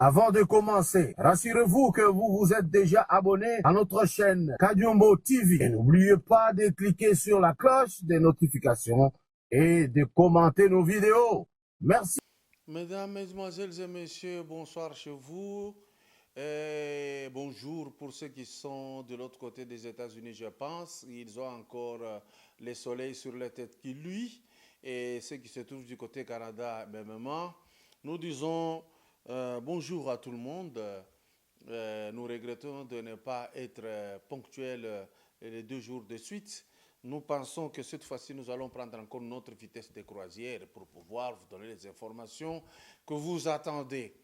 Avant de commencer, rassurez-vous que vous vous êtes déjà abonné à notre chaîne Kadiombo TV. Et n'oubliez pas de cliquer sur la cloche des notifications et de commenter nos vidéos. Merci. Mesdames, Mesdemoiselles et Messieurs, bonsoir chez vous. Et bonjour pour ceux qui sont de l'autre côté des États-Unis, je pense. Ils ont encore le soleil sur la tête qui luit. Et ceux qui se trouvent du côté Canada, mêmement. Nous disons bonjour à tout le monde. Nous regrettons de ne pas être ponctuels les 2 jours de suite. Nous pensons que cette fois-ci, nous allons prendre encore notre vitesse de croisière pour pouvoir vous donner les informations que vous attendez.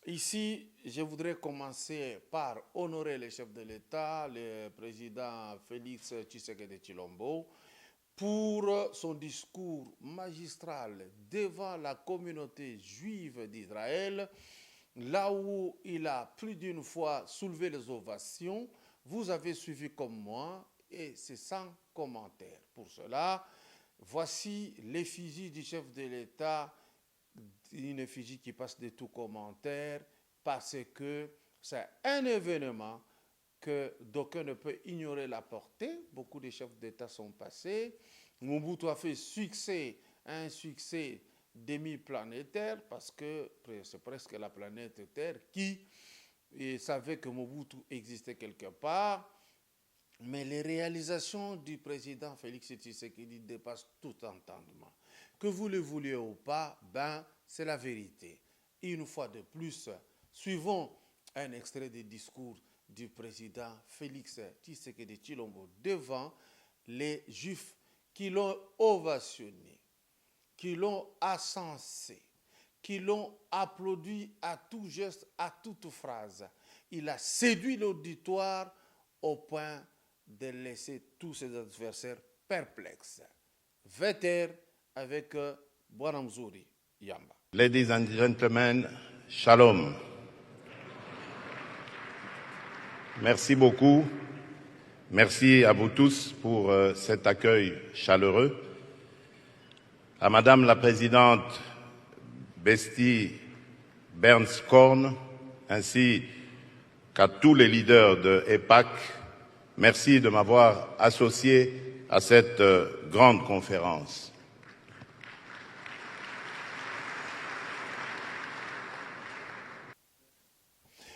Ici, je voudrais commencer par honorer le chef de l'État, le président Félix Tshisekedi Tshilombo, pour son discours magistral devant la communauté juive d'Israël, là où il a plus d'une fois soulevé les ovations. Vous avez suivi comme moi et c'est sans commentaire. Pour cela, voici l'effigie du chef de l'État, une effigie qui passe de tout commentaire parce que c'est un événement que d'aucuns ne peuvent ignorer la portée. Beaucoup de chefs d'État sont passés. Mobutu a fait un succès demi-planétaire parce que c'est presque la planète Terre qui savait que Mobutu existait quelque part. Mais les réalisations du président Félix Tshisekedi dépassent tout entendement. Que vous le vouliez ou pas, c'est la vérité. Une fois de plus, suivons un extrait du discours du président Félix Tshisekedi Tshilombo devant les Juifs qui l'ont ovationné, qui l'ont ascensé, qui l'ont applaudi à tout geste, à toute phrase. Il a séduit l'auditoire au point de laisser tous ses adversaires perplexes. Veter avec Bwanamzuri Yamba. Ladies and gentlemen, shalom. Merci beaucoup. Merci à vous tous pour cet accueil chaleureux. À Madame la Présidente Besti Berns-Korn, ainsi qu'à tous les leaders de EPAC, merci de m'avoir associé à cette grande conférence.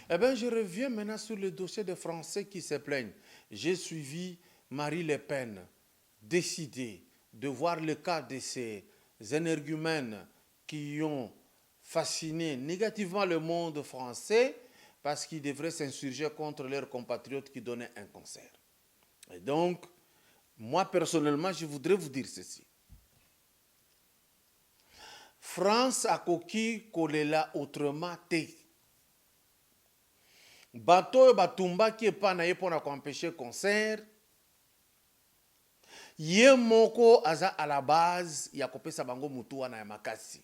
Eh bien, je reviens maintenant sur le dossier des Français qui se plaignent. J'ai suivi Marie Le Pen, décidée de voir le cas de ces énergumènes qui ont fasciné négativement le monde français parce qu'ils devraient s'insurger contre leurs compatriotes qui donnaient un concert. Et donc, moi personnellement, je voudrais vous dire ceci. France a koki kolela autrement te. Bato batumba qui est pas na pour empêcher concert. Ye moko aza à la base ya kopesa bango mutu wana ya makasi.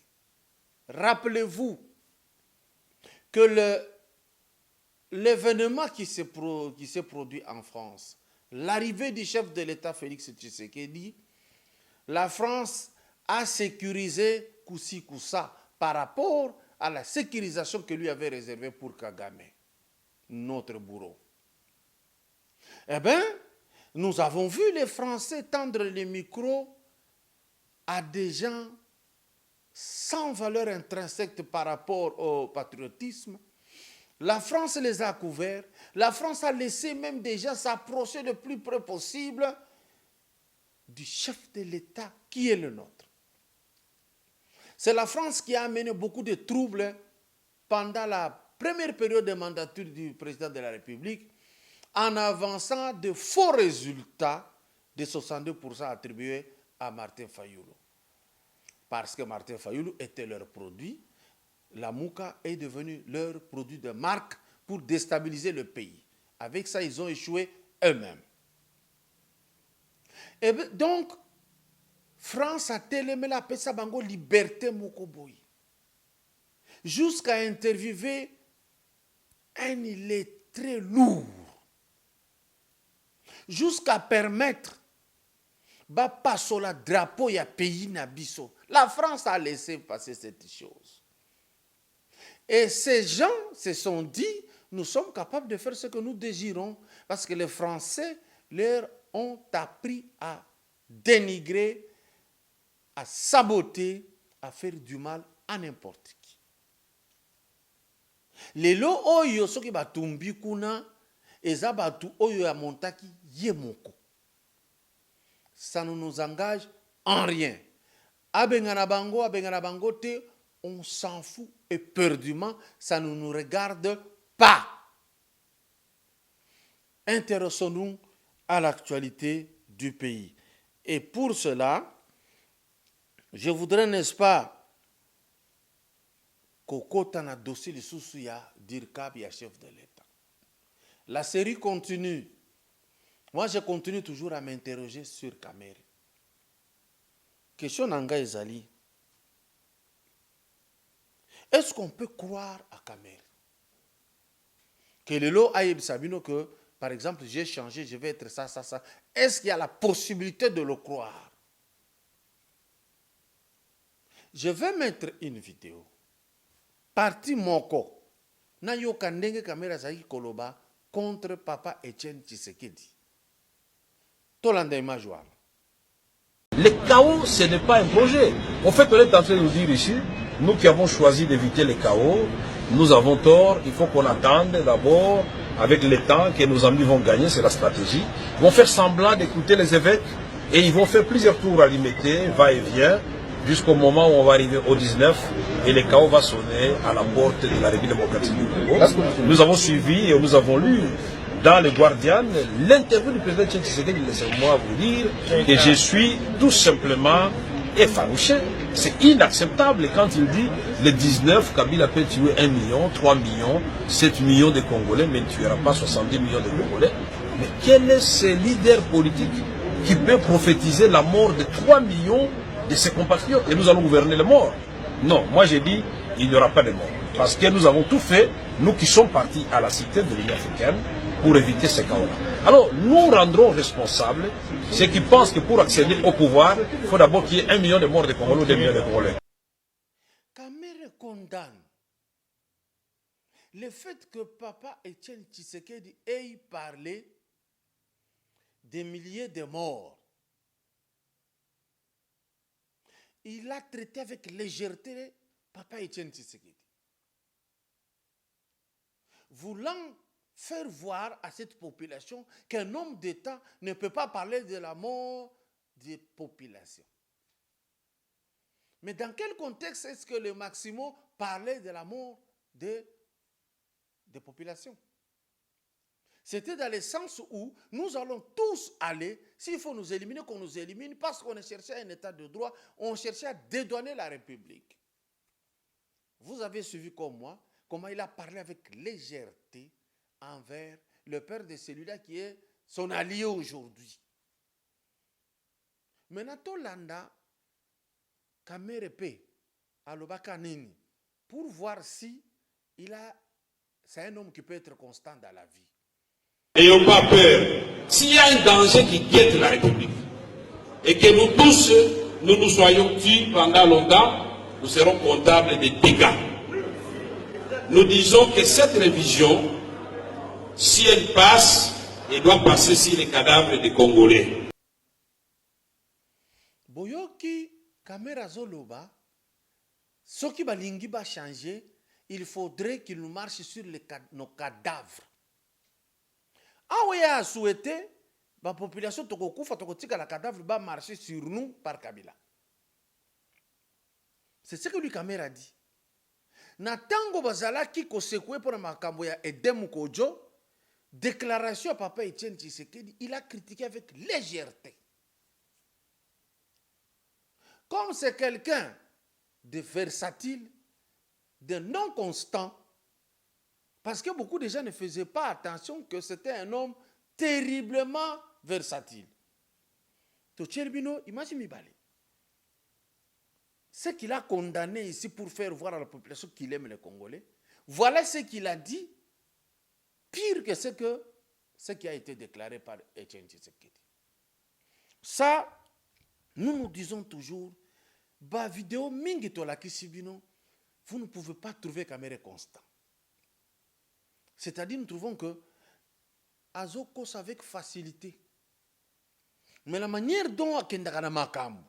Rappelez-vous que l'événement qui s'est produit en France, l'arrivée du chef de l'État Félix Tshisekedi, la France a sécurisé Koussi Koussa par rapport à la sécurisation que lui avait réservée pour Kagame, notre bourreau. Eh bien, nous avons vu les Français tendre les micros à des gens sans valeur intrinsèque par rapport au patriotisme. La France les a couverts. La France a laissé même déjà s'approcher le plus près possible du chef de l'État qui est le nôtre. C'est la France qui a amené beaucoup de troubles pendant la première période de mandature du président de la République en avançant de faux résultats de 62% attribués à Martin Fayoulou. Parce que Martin Fayoulou était leur produit, la Mouka est devenue leur produit de marque pour déstabiliser le pays. Avec ça, ils ont échoué eux-mêmes. Et donc, France a tellement la pesa bango liberté mokoboy. Jusqu'à interviewer un illettré lourd. Jusqu'à permettre ba passo la drapeau ya pays nabiso. La France a laissé passer cette chose. Et ces gens se sont dit, nous sommes capables de faire ce que nous désirons, parce que les Français leur ont appris à dénigrer, à saboter, à faire du mal à n'importe qui. Lelo oyo soki batumbi kuna eza batu oyo ya montaki ye moko. Ça ne nous engage en rien. Abengana bango te, on s'en fout éperdument, ça ne nous regarde pas. Intéressons-nous à l'actualité du pays. Et pour cela, je voudrais, n'est-ce pas, kokota na dossier de Soussouya d'Irkab et chef de l'État. La série continue. Moi, je continue toujours à m'interroger sur Kamere. Question Nanga Ezali. Est-ce qu'on peut croire à Kamere? Que le lot Aïb Sabino que, par exemple, j'ai changé, je vais être ça. Est-ce qu'il y a la possibilité de le croire? Je vais mettre une vidéo. Parti Moko. Na yo kandenge Kamere Zaki Koloba contre Papa Etienne Tshisekedi. Tolanda Imajouar. Le chaos, ce n'est pas un projet. En fait, on est en train de nous dire ici, nous qui avons choisi d'éviter le chaos, nous avons tort, il faut qu'on attende d'abord, avec le temps que nos amis vont gagner, c'est la stratégie. Ils vont faire semblant d'écouter les évêques et ils vont faire plusieurs tours à limiter, va-et-vient, jusqu'au moment où on va arriver au 19 et le chaos va sonner à la porte de la République démocratique du Congo. Nous avons suivi et nous avons lu dans le Guardian l'interview du président Tshisekedi. Laissez-moi vous dire que je suis tout simplement effarouché. C'est inacceptable quand il dit le 19, Kabila peut tuer 1 million, 3 millions, 7 millions de Congolais, mais il ne tuera pas 70 millions de Congolais. Mais quel est ce leader politique qui peut prophétiser la mort de 3 millions de ses compatriotes et nous allons gouverner les morts? Non, moi j'ai dit, il n'y aura pas de morts. Parce que nous avons tout fait, nous qui sommes partis à la cité de l'Union africaine, pour éviter ces chaos-là. Alors, nous rendrons responsables ceux qui pensent que pour accéder au pouvoir, il faut d'abord qu'il y ait 1 million de morts de Congolais ou 2 millions de Congolais. Kamere condamne le fait que Papa Etienne Tshisekedi ait parlé des milliers de morts. Il a traité avec légèreté Papa Etienne Tshisekedi, voulant faire voir à cette population qu'un homme d'État ne peut pas parler de la mort des populations. Mais dans quel contexte est-ce que le Maximo parlait de la mort des populations? C'était dans le sens où nous allons tous aller, s'il faut nous éliminer, qu'on nous élimine, parce qu'on cherchait un état de droit, on cherchait à dédouaner la République. Vous avez suivi comme moi comment il a parlé avec légèreté envers le père de celui-là qui est son allié aujourd'hui. Maintenant, Tolanda, Kamerepe, Alobaka Nini, pour voir si c'est un homme qui peut être constant dans la vie. N'ayons pas peur. S'il y a un danger qui guette la République et que nous tous, nous soyons tués pendant longtemps, nous serons comptables des dégâts. Nous disons que cette révision, si elle passe, elle doit passer sur les cadavres des Congolais. Boyoki Kamera Zoloba, ce qui va changer, il faudrait qu'il nous marche sur nos cadavres. Ah oui, a souhaité, la population tokokufa tokotika la cadavre va marcher sur nous par Kabila. C'est ce que lui Kamera dit. Na tango bazala ki kosekwe pour makambo ya Edem Kojo, déclaration à Papa Etienne Tshisekedi, il a critiqué avec légèreté. Comme c'est quelqu'un de versatile, de non constant, parce que beaucoup de gens ne faisaient pas attention que c'était un homme terriblement versatile. Tocherbino, imagine Mibale. Ce qu'il a condamné ici pour faire voir à la population qu'il aime les Congolais, voilà ce qu'il a dit, pire que ce qui a été déclaré par Etienne Tshisekedi. Ça, nous disons toujours, ba vidéo mingi to la kisibino, vous ne pouvez pas trouver Kamere constant. C'est-à-dire, nous trouvons que Azo cause avec facilité. Mais la manière dont Akendaka na makambo,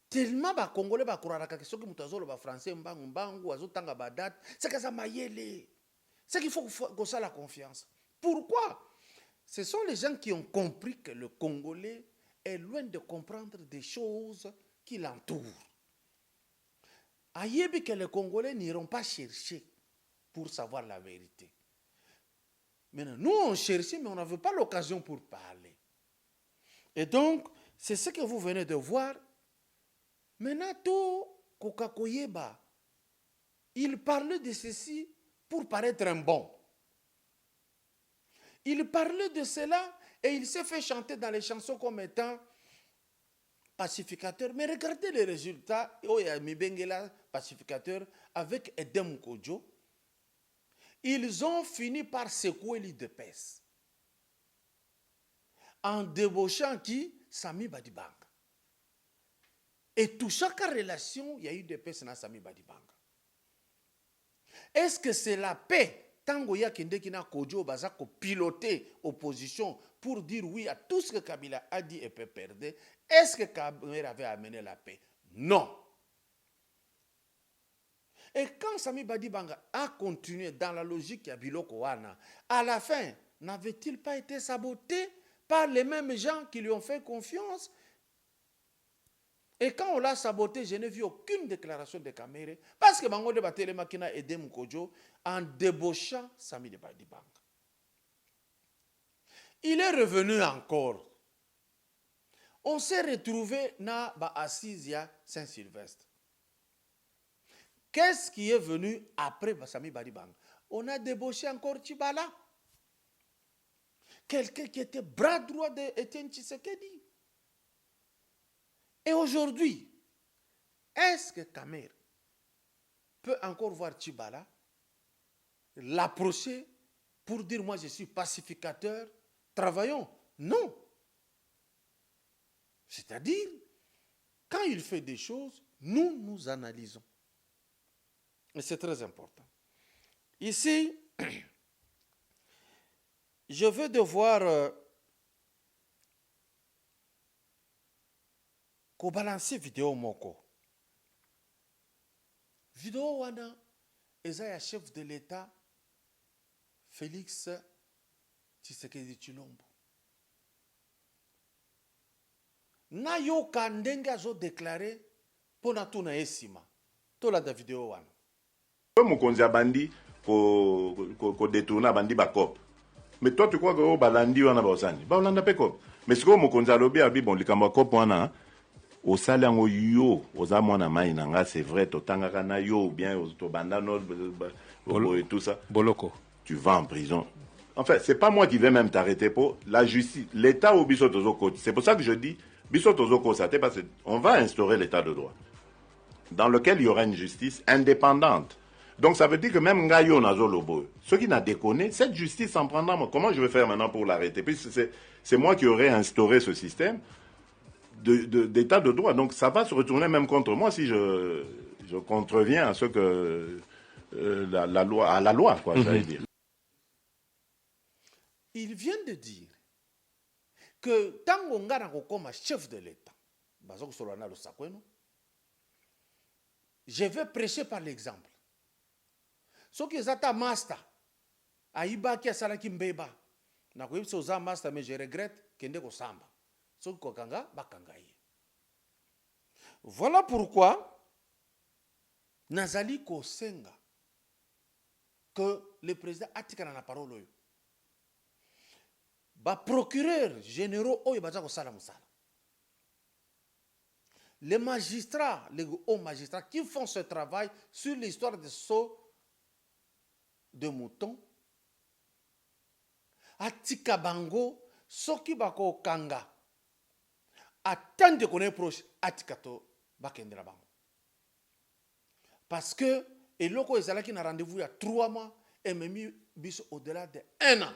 tellement ba Congolais ba kuraraka que ceux qui mutazolo ba français mbangu mbangu Azo tanga ba date, c'est que ça mayele. C'est qu'il faut que ça la confiance. Pourquoi? Ce sont les gens qui ont compris que le Congolais est loin de comprendre des choses qui l'entourent. Ayebi que les Congolais n'iront pas chercher pour savoir la vérité. Maintenant, nous on cherchait, mais on n'avait pas l'occasion pour parler. Et donc, c'est ce que vous venez de voir. Maintenant, tout Kokakoyeba, il parlait de ceci pour paraître un bon. Il parlait de cela et il s'est fait chanter dans les chansons comme étant pacificateur. Mais regardez les résultats. Oya Mibengela, pacificateur, avec Edem Kodjo. Ils ont fini par secouer l'IDPS. En débauchant qui? Sami Badibanga. Et tout chaque relation, il y a eu des PES dans Sami Badibanga. Est-ce que c'est la paix? Tango ya kende kina Kodjo bazako piloter opposition pour dire oui à tout ce que Kabila a dit et peut perdre. Est-ce que Kabila avait amené la paix? Non. Et quand Sami Badibanga a continué dans la logique ya Biloko Wana, à la fin, n'avait-il pas été saboté par les mêmes gens qui lui ont fait confiance? Et quand on l'a saboté, je n'ai vu aucune déclaration de Kamere, parce que Bango de Batele Makina aidé Mukodjo en débauchant Sami de Badibanga. Il est revenu encore. On s'est retrouvé na ba Assisia Saint-Sylvestre. Qu'est-ce qui est venu après Sami Badibanga? On a débauché encore Tchibala. Quelqu'un qui était bras droit d'Étienne Tshisekedi. Et aujourd'hui, est-ce que Kamere peut encore voir Tchibala, l'approcher pour dire moi je suis pacificateur, travaillons? Non. C'est-à-dire, quand il fait des choses, nous analysons. Et c'est très important. Ici, je vais devoir balancer vidéo moko. Vidéo wana eza ya chef de l'État Félix Tshisekedi Tshilombo. Na yo kandenge azo déclaré pona tuna esima. Tola da vidéo wana. Mokonzi abandi ko détourner bandi ba cop. Mais toi tu crois que o balandi wana ba osani. Ba olanda pe cop. Mais siko mokonzi alobi abi bon likambo cop wana au salango yo oza mwana mai nanga c'est vrai totangaka na yo ou bien to bandano et tout ça Boloko tu vas en prison. En fait, c'est pas moi qui vais même t'arrêter pour la justice, l'état au biso tozoko. C'est pour ça que je dis biso tozoko ça parce qu'on va instaurer l'état de droit dans lequel il y aura une justice indépendante. Donc ça veut dire que même Ngayo Nazolobo, ceux qui n'a déconné, cette justice s'en prendra. Comment je vais faire maintenant pour l'arrêter? Puis c'est moi qui aurais instauré ce système d'état de droit. Donc ça va se retourner même contre moi si je contreviens à ce que la loi, quoi, j'allais dire. Il vient de dire que tant qu'on a comme chef de l'État, je vais prêcher par l'exemple. Ce qui est un master, Aïba qui a salaki mbeba, na ko yipso za master, mais je regrette kende ko samba. Ce ko kanga bakangaye. Voilà pourquoi Nazali ko senga que le président atikana na parole. Ba procureur généraux oyo baza ko sala musala. Les magistrats, les hauts magistrats qui font ce travail sur l'histoire des sauts de moutons, atika bango soki bako kanga attendre qu'on est proche atikato bakendela bango parce que eloko ezalaki na rendez-vous il y a 3 mois et même biso au-delà de 1 an.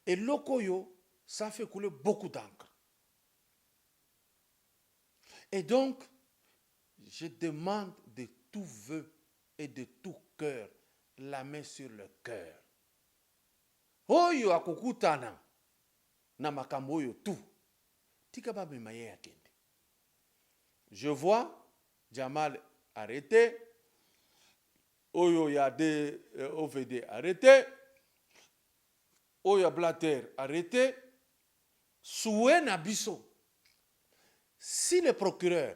Eloko yo ça fait couler beaucoup d'encre. Et donc je demande de tout vœu et de tout cœur, la main sur le cœur. Oyo akokutana na makambo oyo tout. Tika ba memaye akende. Je vois Jamal arrêté. Oyo Yade OVD arrêté. Oyo Blatter arrêté. Soué Nabiso. Si le procureur,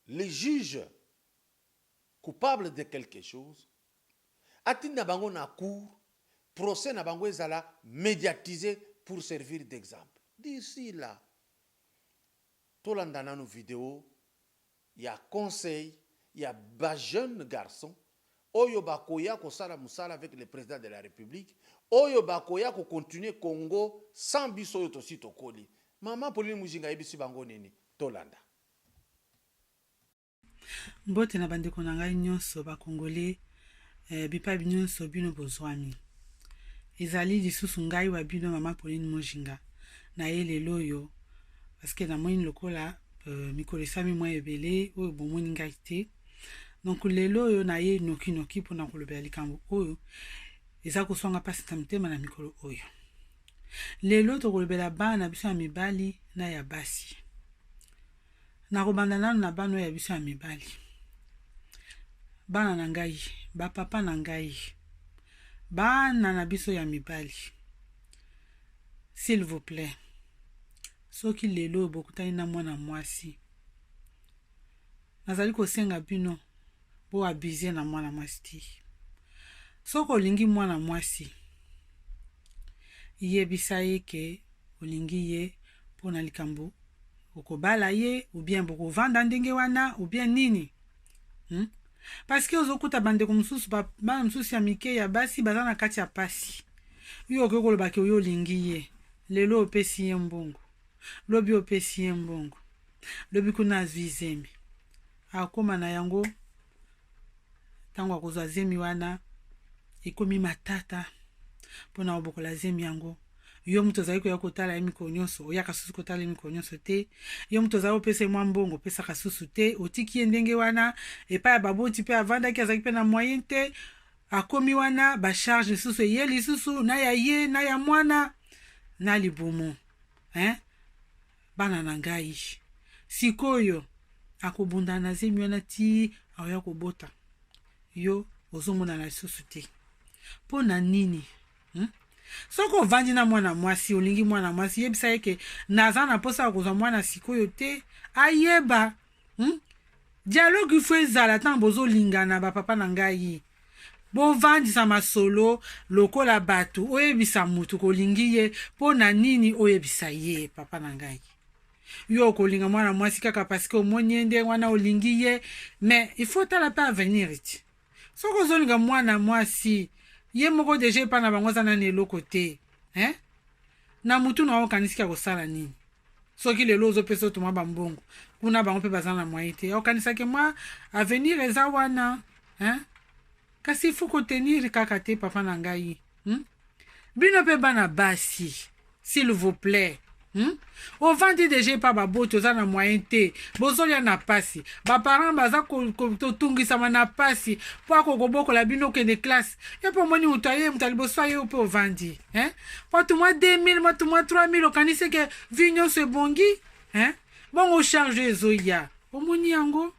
les juges coupables de quelque chose, atinda bango na cour, procès na bango ezala médiatisé pour servir d'exemple. D'ici là, tolandana nos vidéos, il y a conseil, il y a bas jeunes garçons, oyo bakoya ko sala musala avec le président de la République, oyo bakoya ko continuer Congo sans biso yo tosi tokoli. Maman Pauline Mujinga ebisi bango nini tolanda. Mbote na bandeko na ngai nyonso ba Congolais bipa nyonso bino bozwami. Ezali lisusu ngai wa bino Maman Pauline Mujinga na lelo yo parce que na moine lokola mikolo sami mwa ebele oyo bomoni ngai te. Donc lelo yo na ye noki pona kolobela likambo oyo eza koswanga pasi tamtema na mikolo oyo. Lelo tokolobela bana biso ya mibali na ya basi. Na kobanda nanu na bana ya biso ya mibali. Bana na ngai, ba papa na ngai. Bana na biso ya mibali. S'il vous plaît. Soki lelo bokutani na mwana mwasi. Nazali kosenga bino bo abize na mwana mwasi ti. Soko olingi mwana mwasi. Yebisa ye ke olingi ye pona likambo okobala ye ou bien boko vanda ndenge wana ou bien nini. Parce que ozokuta bande ko mususu bana mususu ya mike ya basi baza na kati ya pasi. Yo okoloba ke oyo olingi ye. Lelo opesi ye mbongo. Lobi opesi ye mbongo. Lobi kuna zwizemi. Akoma na yango tango akozwa zemi wana ekomi matata pona obokola zemi yango. Yo muto zali ko kotala emiko nyonso oyaka susu kotala emiko nyonso te. Yo muto zali opesa mwa mbongo pesa kasusu te. Otiki ndenge wana epa ya baboti pe avanda ki azaki pe na moyen te. Akomi wana ba charge susu ye lisusu na ya ye na ya mwana na libumu. Bana na ngai. Sikoyo akobunda na zemi wana ti aoya kobota. Yo ozomona na lisusu te. Pona nini? Soko vandi na mwana mwasi olingi mwana mwasi yebisa yeke naza na posa kozwa mwana sikoyo te ayeba. Dialogue ifo ezala tan bozo lingana ba papa na ngai. Bo vandi sa masolo lokola bato oyebisa mutu kolingi ye pona nini oyebisa ye papa na ngai. Yo kolinga mwana mwasi kaka parce que omoniende wana olingi ye mais il faut tala pa venir iti. Soko zolinga mwana mwasi ye moko deje pa na bango zana ne lokote. Na mutu na okanisika kosala nini? Soki lelo zo peso to mwa bambongo. Kuna bango pe bazana mwaite. Okanisa ke mwa avenir eza wana. Kasi il faut ko tenir kaka te papa na ngai. Bino pe bana basi. S'il vous plaît. Au vandi deje pa baboto za na moyen te bozolia na pasi ba parents baza ko tungisa na pasi po akokoboko la bino ke de classe ya po moni utaye mutalibo soye po au vandi po tu moi 2000 moi tu moi 3000 okanise ke vinyo se bongi bongo charge zoya o moni yango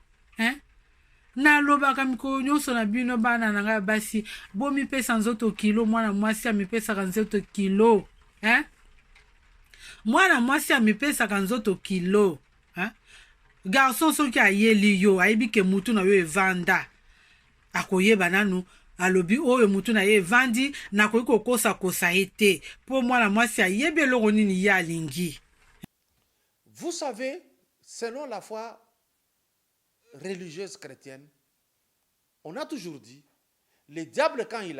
na loba kamiko nyonso na bino bana na nga basi bo mi pesa nzoto kilo mwana mwasi mi pesa nzoto kilo Mwana mwasi amipesaka nzoto kilo. Garçon soki ayeli yo ayebi ke mutu na yo evanda. Akoyeba nanu alobi oyo mutu na ye evandi na koyiko kosa ete. Po mwana mwasi ayebi eloko nini ya lingi. Vous savez, selon la foi religieuse chrétienne, on a toujours dit, le diable quand il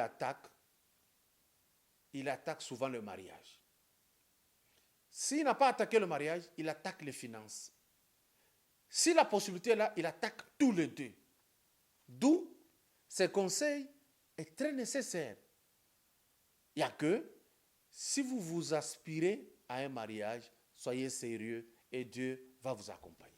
attaque souvent le mariage. S'il n'a pas attaqué le mariage, il attaque les finances. Si la possibilité est là, il attaque tous les deux. D'où ce conseil est très nécessaire. Il n'y a que, si vous vous aspirez à un mariage, soyez sérieux et Dieu va vous accompagner.